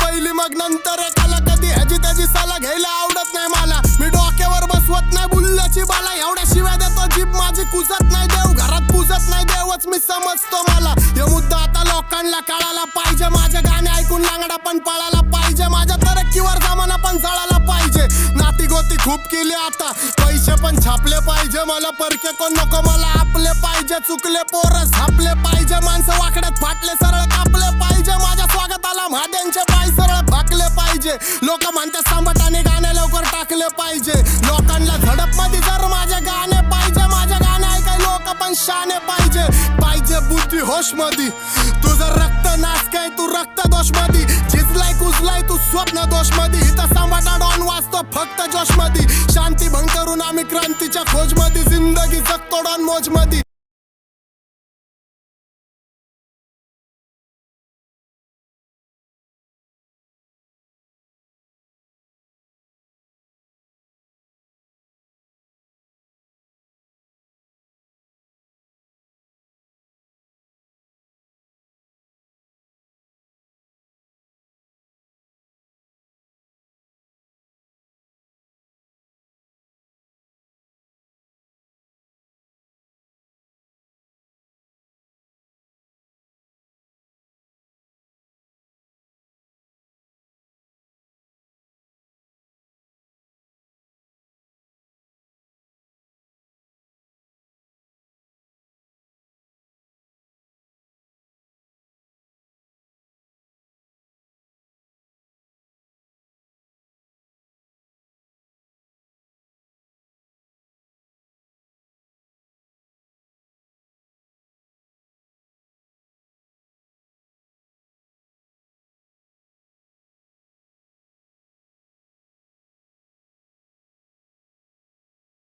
पहिली मग नंतर एकाला कधी ह्याची त्याची सला घ्यायला आवडत नाही मला. मी डोक्यावर बसवत नाही बुल्ल्याची बाला, एवढ्या शिव्या देतो जीभ माझी कुजत नाही. देव घरात पूजत नाही, देवच मी समजतो मला. हे मुद्दा आता लोकांना कळायला पाहिजे. माझे गाणे ऐकून लांगडा पण पळायला पाहिजे. माझ्या तरक्कीवर जमाना पण जळायला पाहिजे. नाती गोती खूप केली आता, पैसे पण छापले पाहिजे. मला परके कोण नको, मला आपले पाहिजे. चुकले पोरं झापले पाहिजे, माणसं वाकड्यात फाटले सरळ कापले पाहिजे. माझ्या स्वागताला महाद्यांचे पाय सरळ भाकले पाहिजे. लोक म्हणतात सांबटाने गाणे लवकर टाकले पाहिजे. लोकांना झडप मध्ये जर माझे गाणे पाहिजे. माझे गाणे ऐकाय लोक पण शाने पाहिजे. पाहिजे बुद्धी होश मध्ये, तुझं रक्त नाच काय तू रक्त दोष मध्ये. झिजलाय कुजलाय तू स्वप्न दोष मध्ये. इथं सांबाटा डॉन वाचतो फक्त जोश मध्ये. शांती भंग करून आम्ही क्रांतीच्या खोज मध्ये. जिंदगी जगतो डॉन मोज मध्ये.